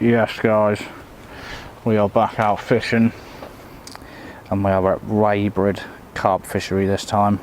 Yes guys, we are back out fishing and we are at weybread carp fishery this time.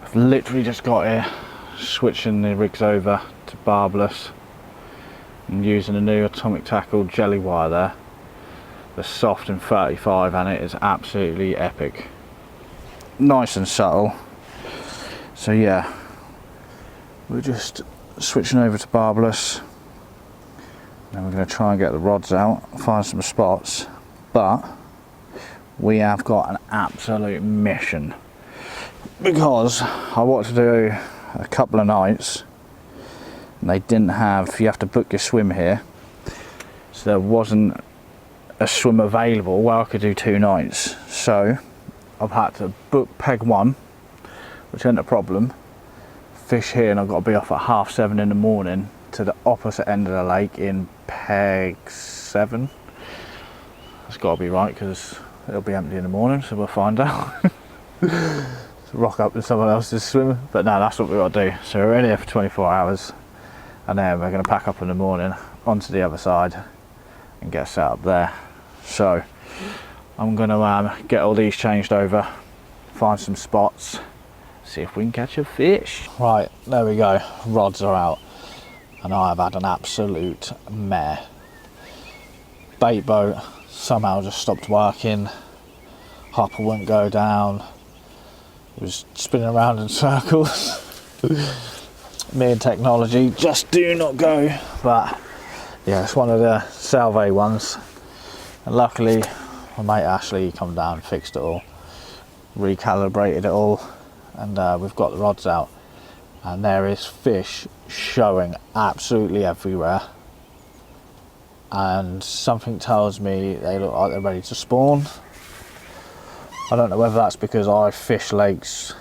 I've literally just got here, switching the rigs over to barbless and using a new atomic tackle jelly wire there. The soft and 35 and it is absolutely epic. Nice and subtle. So yeah, we're just switching over to barbless. Then we're going to try and get the rods out, find some spots, but we have got an absolute mission because I wanted to do a couple of nights and they didn't have, you have to book your swim here, so there wasn't a swim available where I could do 2 nights. So I've had to book peg 1, which ain't a problem, fish here, and I've got to be off at 7:30 in the morning to the opposite end of the lake in peg 7. That's got to be right because it'll be empty in the morning, so we'll find out. Rock up with someone else's swim, but no, that's what we've got to do. So we're in here for 24 hours and then we're going to pack up in the morning onto the other side and get set up there. So I'm going to get all these changed over, find some spots, see if we can catch a fish. Right, there we go, rods are out. And I have had an absolute mare. Bait boat somehow just stopped working. Hopper wouldn't go down. It was spinning around in circles. Me and technology just do not go. But yeah, it's one of the Salve ones. And luckily, my mate Ashley come down and fixed it all, recalibrated it all, and we've got the rods out. And there is fish showing absolutely everywhere, and something tells me they look like they're ready to spawn. I don't know whether that's because I fish lakes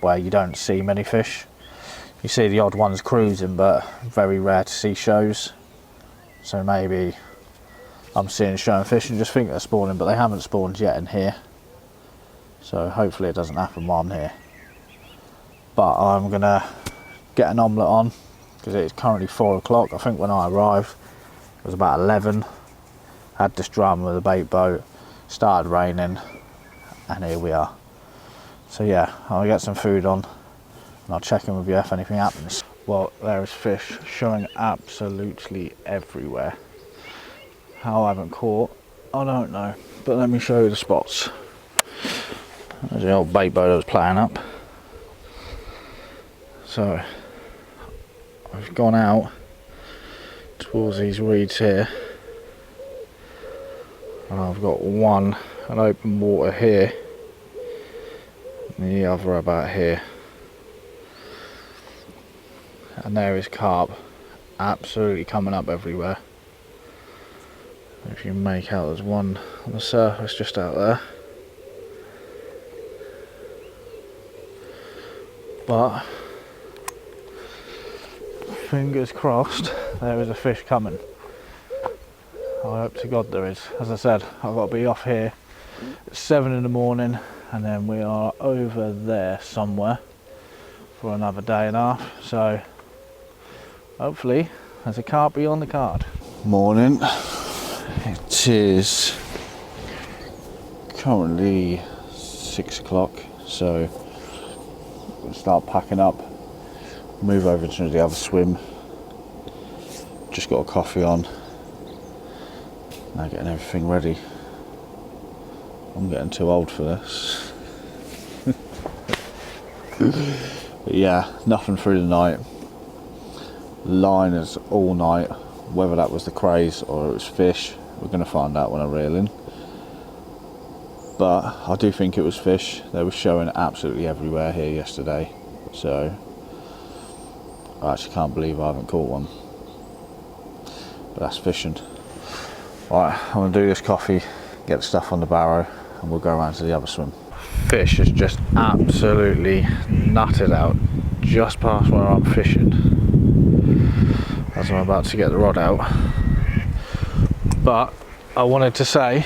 where you don't see many fish. You see the odd ones cruising, but very rare to see shows. So maybe I'm seeing showing fish and just think they're spawning, but they haven't spawned yet in here. So hopefully it doesn't happen while I'm here. But I'm gonna get an omelette on because it's currently 4 o'clock. I think when I arrived it was about 11. Had this drama with the bait boat, started raining, and here we are. So yeah, I'll get some food on and I'll check in with you if anything happens. Well, there is fish showing absolutely everywhere. How I haven't caught, I don't know, but let me show you the spots. There's the old bait boat I was playing up. So I've gone out towards these reeds here and I've got an open water here and the other about here, and there is carp absolutely coming up everywhere. If you make out, there's one on the surface just out there, but fingers crossed there is a fish coming. I hope to God there is. As I said, I've got to be off here at 7 in the morning and then we are over there somewhere for another day and a half. So hopefully there's a carpy on the card. Morning. It is currently 6 o'clock, so we'll start packing up, move over to the other swim. Just got a coffee on, now getting everything ready. I'm getting too old for this. But yeah, nothing through the night. Liners all night. Whether that was the craze or it was fish, we're going to find out when I reel in. But I do think it was fish. They were showing absolutely everywhere here yesterday. So I actually can't believe I haven't caught one. But that's fishing. Right, I'm going to do this coffee, get the stuff on the barrow, and we'll go around to the other swim. Fish is just absolutely nutted out just past where I'm fishing as I'm about to get the rod out. But I wanted to say,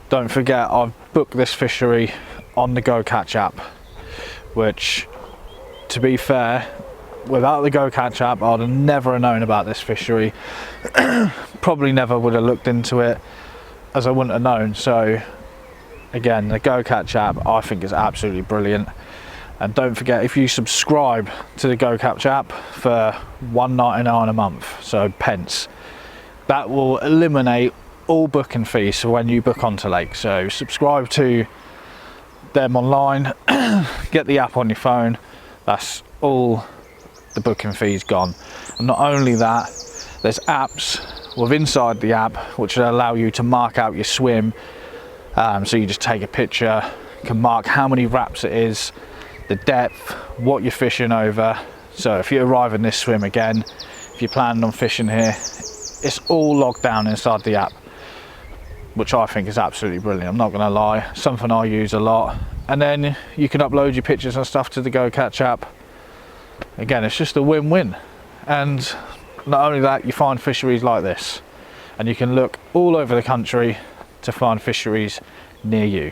don't forget I've booked this fishery on the Go Catch app, which, to be fair, without the Go Catch app, I'd have never known about this fishery. Probably never would have looked into it, as I wouldn't have known. So again, the Go Catch app I think is absolutely brilliant. And don't forget, if you subscribe to the Go Catch app for £1.99 a month, so pence, that will eliminate all booking fees for when you book onto lake. So subscribe to them online, get the app on your phone, that's all the booking fees gone. And not only that, there's apps inside the app which will allow you to mark out your swim. So you just take a picture, you can mark how many wraps it is, the depth, what you're fishing over. So if you arrive in this swim again, if you're planning on fishing here, it's all logged down inside the app, which I think is absolutely brilliant. I'm not going to lie, something I use a lot. And then you can upload your pictures and stuff to the Go Catch app. Again, it's just a win-win. And not only that, you find fisheries like this, and you can look all over the country to find fisheries near you.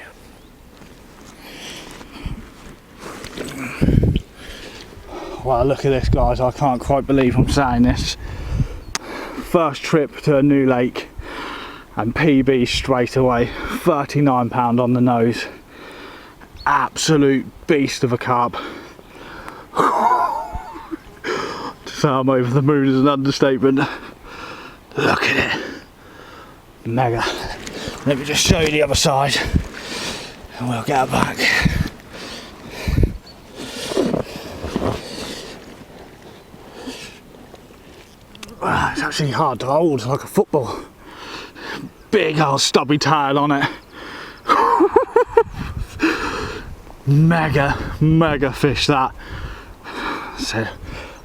Well, look at this, guys. I can't quite believe I'm saying this. First trip to a new lake and PB straight away. £39 on the nose. Absolute beast of a carp. To say I'm over the moon is an understatement. Look at it. Mega. Let me just show you the other side and we'll get back. It's actually hard to hold, like a football. Big old stubby tail on it. Mega fish that. So,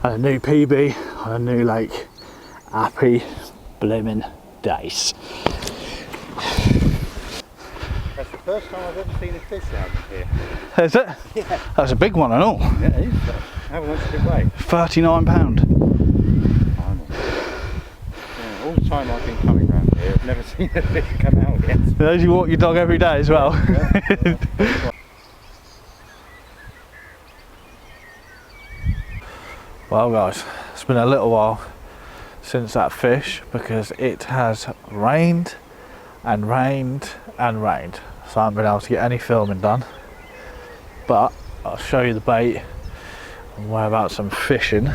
a new PB on a new lake. Happy blimmin' days. That's the first time I've ever seen a fish out of here. Is it? Yeah. That's a big one and all. Yeah, it is. How much did it weigh? £39. Yeah, all the time I've been coming around here, I've never seen a fish come out yet. Those you walk your dog every day as well. Yeah. Well guys, it's been a little while since that fish because it has rained and rained and rained, so I haven't been able to get any filming done, but I'll show you the bait and whereabouts I'm fishing.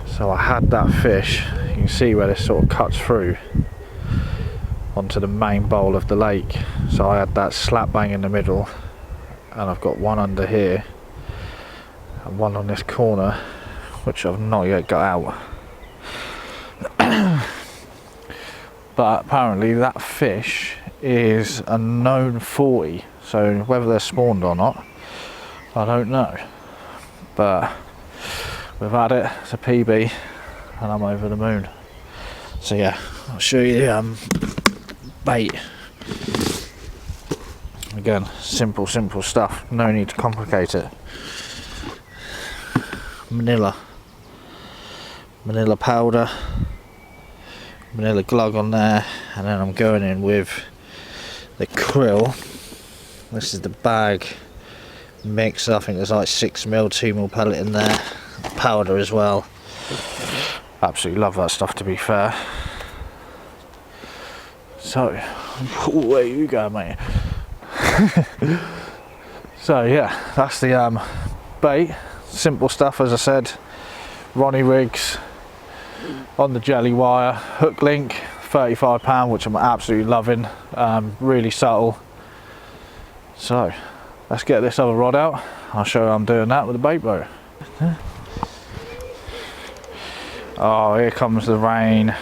So I had that fish, you can see where this sort of cuts through onto the main bowl of the lake, so I had that slap bang in the middle, and I've got one under here and one on this corner which I've not yet got out. But apparently that fish is a known 40, so whether they're spawned or not I don't know, but we've had it. It's a PB and I'm over the moon. So yeah, I'll show you the bait. Again, simple stuff, no need to complicate it. Manila powder, Manila glug on there, and then I'm going in with the krill. This is the bag mix. I think there's like 6mm, 2mm pellet in there, powder as well. Absolutely love that stuff, to be fair. So where you go, mate? So yeah, that's the bait. Simple stuff, as I said. Ronnie rigs on the jelly wire, hook link, £35, which I'm absolutely loving. Really subtle. So let's get this other rod out. I'll show you how I'm doing that with the bait boat. Oh, here comes the rain.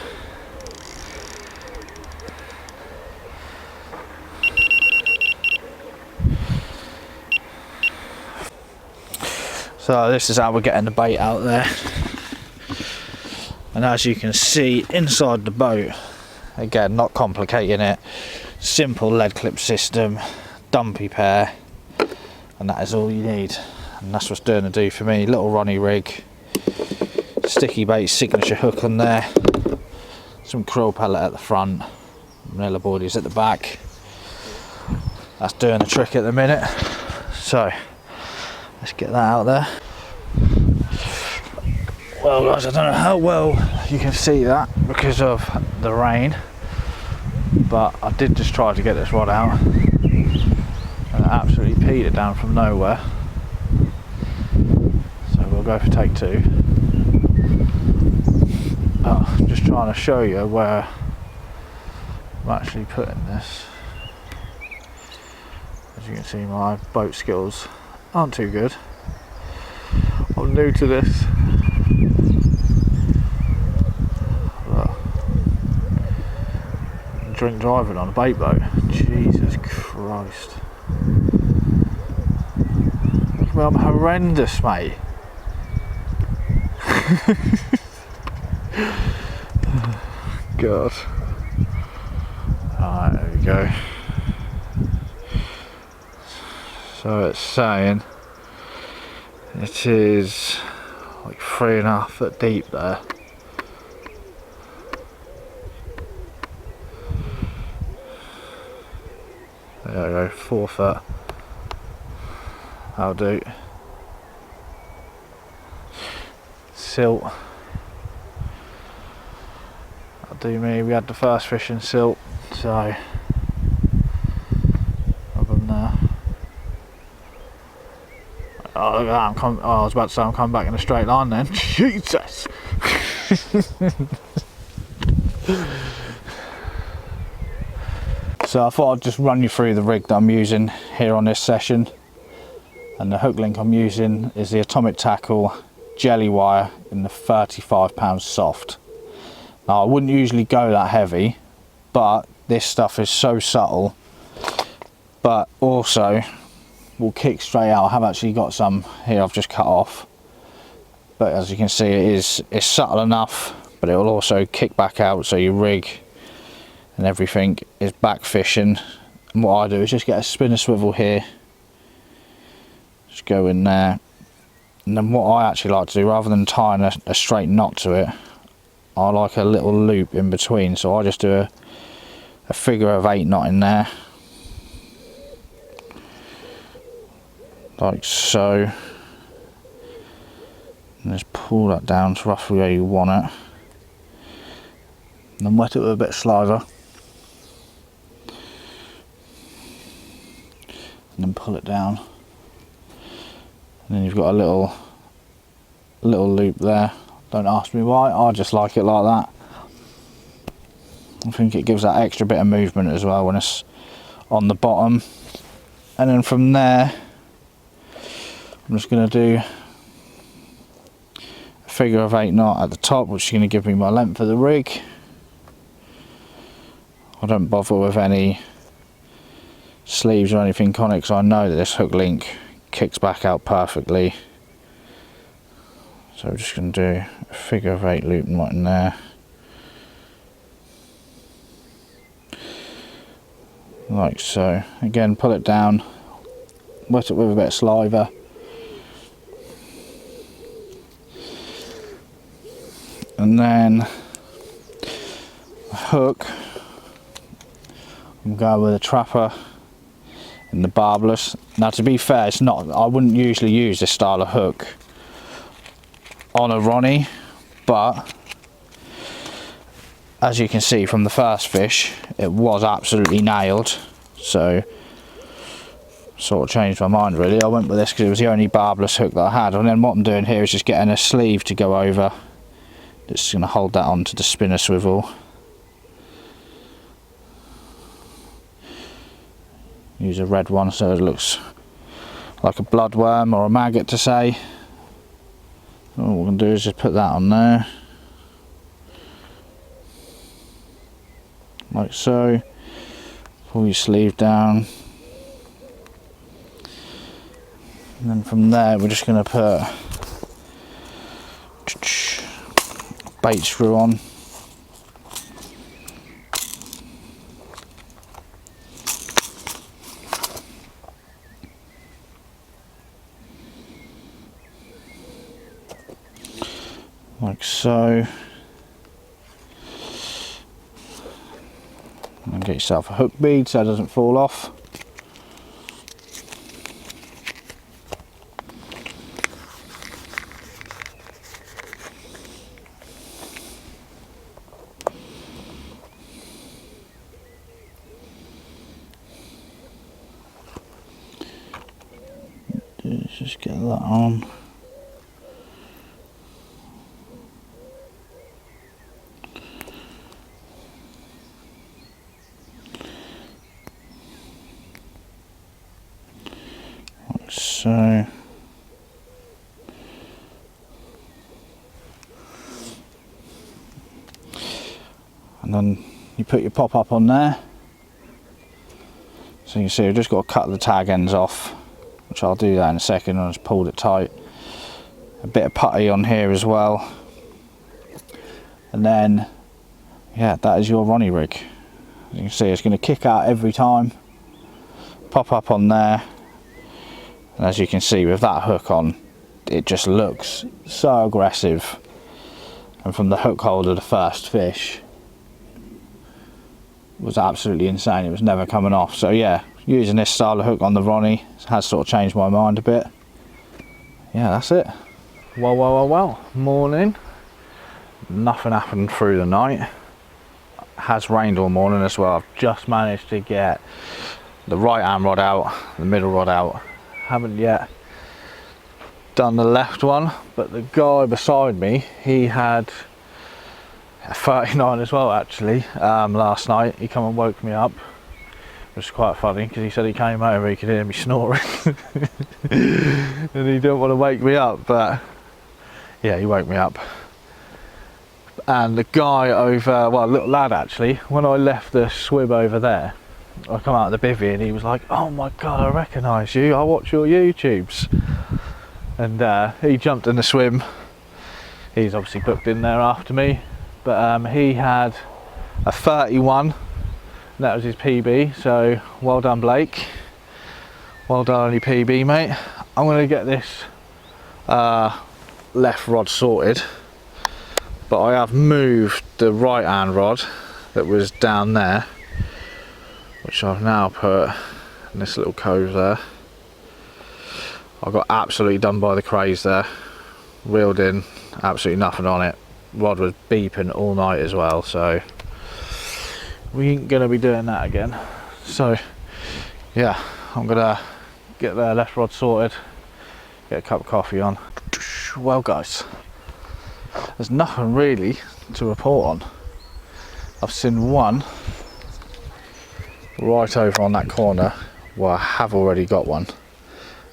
So this is how we're getting the bait out there, and as you can see inside the boat, again not complicating it, simple lead clip system, dumpy pair, and that is all you need, and that's what's doing the do for me. Little Ronnie rig, sticky bait signature hook on there, some krill pellet at the front, Manila boardies at the back. That's doing the trick at the minute. So let's get that out there. Well guys, I don't know how well you can see that because of the rain, but I did just try to get this rod out and I absolutely peed it down from nowhere. So we'll go for take two. I'm just trying to show you where I'm actually putting this. As you can see, my boat skills aren't too good. I'm new to this. Drink driving on a bait boat. Jesus Christ. Look at me, I'm horrendous, mate. God. Alright, there we go. So it's saying it is like 3.5 foot deep there. There we go, 4 foot. That'll do. Silt. That'll do me. We had the first fish in silt, so other than that. Oh, look at that. I was about to say I'm coming back in a straight line then. Jesus! So I thought I'd just run you through the rig that I'm using here on this session. And the hook link I'm using is the Atomic Tackle jelly wire in the 35 soft. Now I wouldn't usually go that heavy, but this stuff is so subtle, but also will kick straight out. I have actually got some here I've just cut off, but as you can see it's subtle enough, but it will also kick back out, so your rig and everything is back fishing. And what I do is just get a spinner swivel here, just go in there, and then what I actually like to do, rather than tying a straight knot to it, I like a little loop in between, so I just do a figure of 8 knot in there, like so, and just pull that down to roughly where you want it, and then wet it with a bit of saliva, and then pull it down, and then you've got a little loop there. Don't ask me why, I just like it like that. I think it gives that extra bit of movement as well when it's on the bottom. And then from there I'm just going to do a figure of 8 knot at the top, which is going to give me my length of the rig. I don't bother with any sleeves or anything on it because I know that this hook link kicks back out perfectly. So we're just going to do a figure of 8 loop knot in there. Like so. Again, pull it down, wet it with a bit of saliva. And then the hook, I'm going with a trapper in the barbless. Now to be fair, it's not, I wouldn't usually use this style of hook on a Ronnie, but as you can see from the first fish, it was absolutely nailed, so sort of changed my mind really. I went with this because it was the only barbless hook that I had, and then what I'm doing here is just getting a sleeve to go over. Just going to hold that onto the spinner swivel. Use a red one so it looks like a bloodworm or a maggot to say. All we're going to do is just put that on there, like so. Pull your sleeve down, and then from there we're just going to put bait screw on. Like so. And get yourself a hook bead so it doesn't fall off. Let's just get that on. Like so. And then you put your pop up on there. So you can see I've just got to cut the tag ends off, which I'll do that in a second. I just pulled it tight. A bit of putty on here as well. And then, yeah, that is your Ronnie rig. As you can see, it's going to kick out every time. Pop up on there. And as you can see, with that hook on, it just looks so aggressive. And from the hook hold of the first fish, was absolutely insane. It was never coming off. So yeah, using this style of hook on the Ronnie has sort of changed my mind a bit. Yeah, that's it. Well, morning. Nothing happened through the night. It has rained all morning as well. I've just managed to get the right hand rod out, the middle rod out. Haven't yet done the left one, but the guy beside me, he had a 39 as well actually. Last night he come and woke me up, which was quite funny because he said he came over, he could hear me snoring and he didn't want to wake me up, but yeah, he woke me up. And the guy over, well, a little lad actually, when I left the swim over there, I come out of the bivvy and he was like, oh my god, I recognise you, I watch your YouTubes. And he jumped in the swim. He's obviously booked in there after me. But he had a 31, and that was his PB, so well done Blake, well done on your PB mate. I'm going to get this left rod sorted, but I have moved the right hand rod that was down there, which I've now put in this little cove there. I got absolutely done by the craze there, reeled in, absolutely nothing on it. Rod was beeping all night as well, so we ain't gonna be doing that again. So yeah, I'm gonna get the left rod sorted, get a cup of coffee on. Well guys, there's nothing really to report on. I've seen one right over on that corner where I have already got one,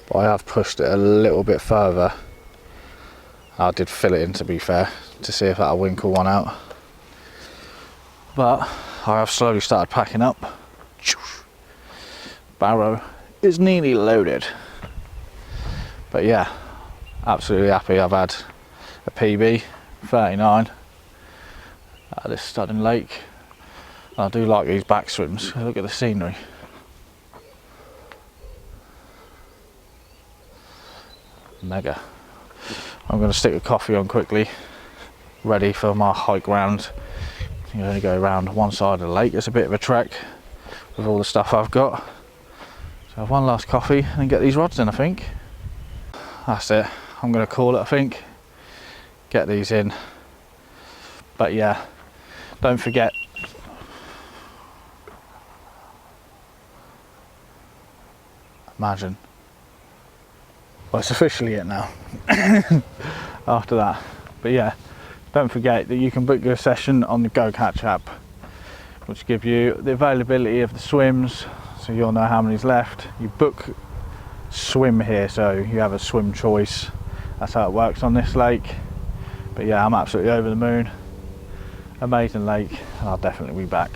but I have pushed it a little bit further. I did fill it in, to be fair, to see if that'll winkle one out. But I have slowly started packing up. Barrow is nearly loaded. But yeah, absolutely happy. I've had a PB, 39, at this stunning lake. And I do like these back swims. Look at the scenery. Mega. I'm going to stick the coffee on quickly, ready for my hike round. You only go around one side of the lake. It's a bit of a trek with all the stuff I've got. So have one last coffee and then get these rods in, I think. That's it. I'm going to call it, I think. Get these in. But yeah, don't forget. Imagine. Well, it's officially it now after that. But yeah, don't forget that you can book your session on the Go Catch app, which give you the availability of the swims, so you'll know how many's left. You book swim here, so you have a swim choice. That's how it works on this lake. But yeah, I'm absolutely over the moon. Amazing lake, and I'll definitely be back.